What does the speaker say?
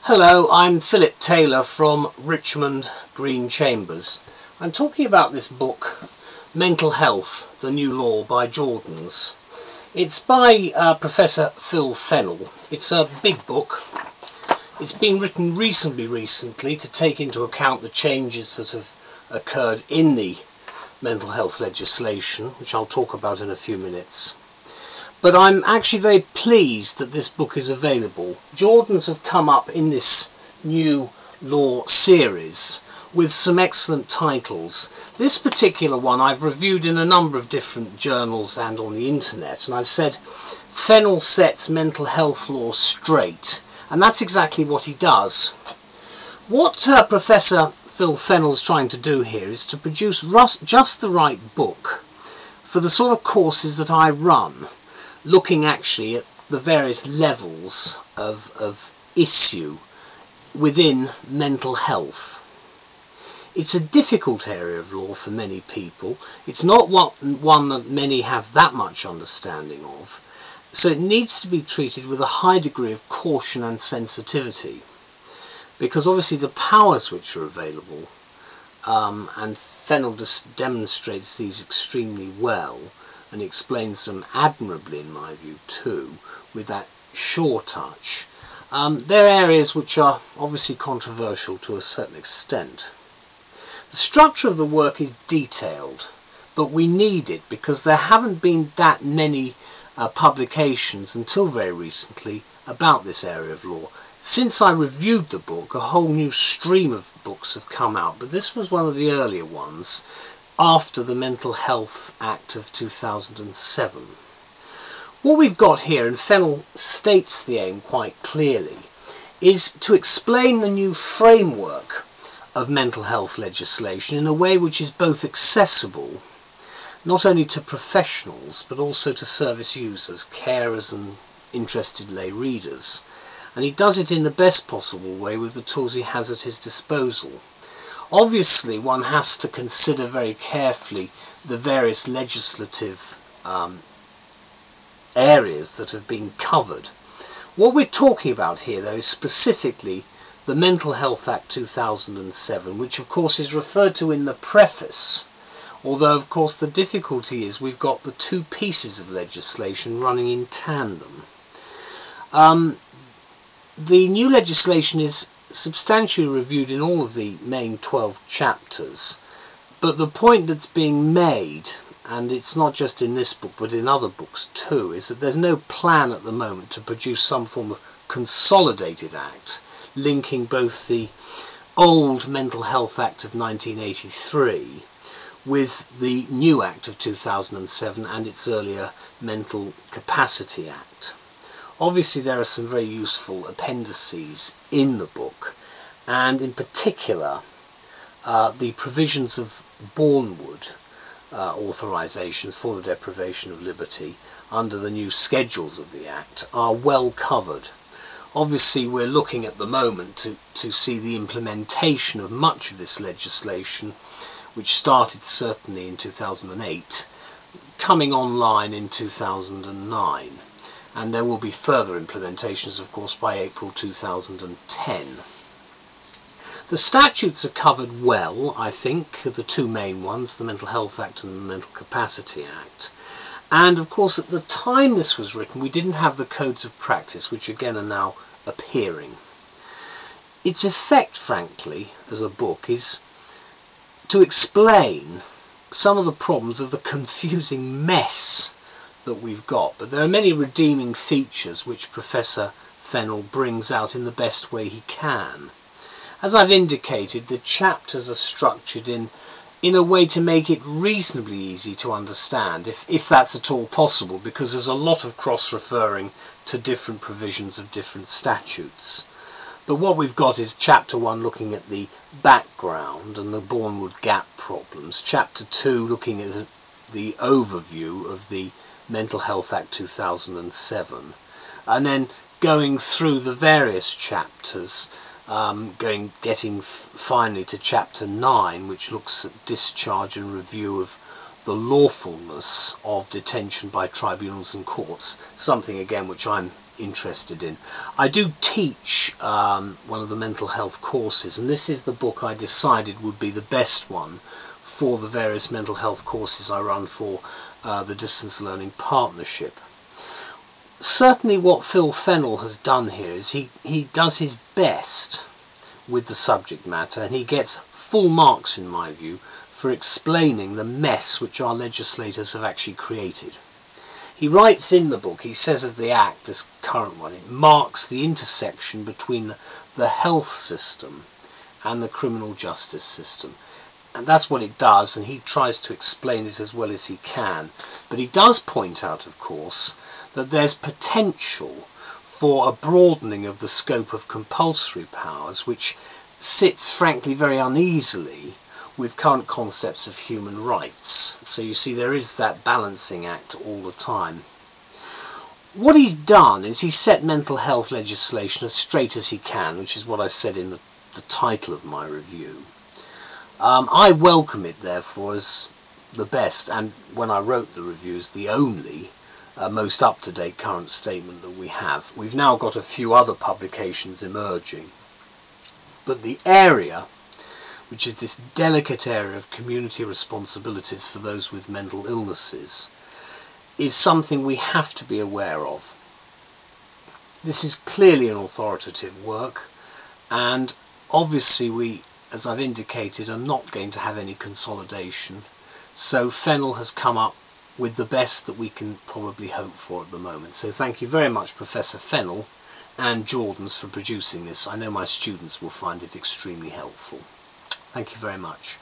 Hello, I'm Phillip Taylor from Richmond Green Chambers. I'm talking about this book, Mental Health, The New Law by Jordans. It's by Professor Phil Fennell. It's a big book. It's been written recently to take into account the changes that have occurred in the mental health legislation, which I'll talk about in a few minutes. But I'm actually very pleased that this book is available. Jordans have come up in this new law series with some excellent titles. This particular one I've reviewed in a number of different journals and on the internet, and I've said Fennell sets mental health law straight, and that's exactly what he does. What Professor Phil Fennell is trying to do here is to produce just the right book for the sort of courses that I run, looking actually at the various levels of issue within mental health. It's a difficult area of law for many people. It's not one that many have that much understanding of, so it needs to be treated with a high degree of caution and sensitivity, because obviously the powers which are available, and Fennell demonstrates these extremely well, and explains them admirably in my view too, with that sure touch. They're areas which are obviously controversial to a certain extent. The structure of the work is detailed, but we need it because there haven't been that many publications until very recently about this area of law. Since I reviewed the book, a whole new stream of books have come out, but this was one of the earlier ones, after the Mental Health Act of 2007. What we've got here, and Fennell states the aim quite clearly, is to explain the new framework of mental health legislation in a way which is both accessible, not only to professionals, but also to service users, carers and interested lay readers. And he does it in the best possible way with the tools he has at his disposal. Obviously, one has to consider very carefully the various legislative areas that have been covered. What we're talking about here, though, is specifically the Mental Health Act 2007, which of course is referred to in the preface, although of course the difficulty is we've got the two pieces of legislation running in tandem. The new legislation is substantially reviewed in all of the main 12 chapters, but the point that's being made, and it's not just in this book but in other books too, is that there's no plan at the moment to produce some form of consolidated act linking both the old Mental Health Act of 1983 with the new Act of 2007 and its earlier Mental Capacity Act. Obviously there are some very useful appendices in the book, and in particular the provisions of Bournemouth authorisations for the deprivation of liberty under the new schedules of the Act are well covered. Obviously we're looking at the moment to see the implementation of much of this legislation, which started certainly in 2008, coming online in 2009. And there will be further implementations, of course, by April 2010. The statutes are covered well, I think, the two main ones, the Mental Health Act and the Mental Capacity Act. And, of course, at the time this was written, we didn't have the codes of practice, which again are now appearing. Its effect, frankly, as a book, is to explain some of the problems of the confusing mess that we've got, but there are many redeeming features which Professor Fennell brings out in the best way he can. As I've indicated, the chapters are structured in a way to make it reasonably easy to understand, if that's at all possible, because there's a lot of cross-referring to different provisions of different statutes. But what we've got is chapter 1 looking at the background and the Bournemouth gap problems, chapter 2 looking at the overview of the Mental Health Act 2007, and then going through the various chapters, getting finally to chapter 9, which looks at discharge and review of the lawfulness of detention by tribunals and courts, something again which I'm interested in. I do teach one of the mental health courses, and this is the book I decided would be the best one for the various mental health courses I run for the Distance Learning Partnership. Certainly what Phil Fennell has done here is he does his best with the subject matter, and he gets full marks in my view for explaining the mess which our legislators have actually created. He writes in the book, he says of the Act, this current one, it marks the intersection between the health system and the criminal justice system. And that's what it does, and he tries to explain it as well as he can. But he does point out, of course, that there's potential for a broadening of the scope of compulsory powers, which sits, frankly, very uneasily with current concepts of human rights. So you see, there is that balancing act all the time. What he's done is he's set mental health legislation as straight as he can, which is what I said in the title of my review. I welcome it, therefore, as the best, and when I wrote the review, as the only most up-to-date current statement that we have. We've now got a few other publications emerging, but the area, which is this delicate area of community responsibilities for those with mental illnesses, is something we have to be aware of. This is clearly an authoritative work, and obviously we, as I've indicated, are not going to have any consolidation, so Fennell has come up with the best that we can probably hope for at the moment. So thank you very much, Professor Fennell and Jordans, for producing this. I know my students will find it extremely helpful. Thank you very much.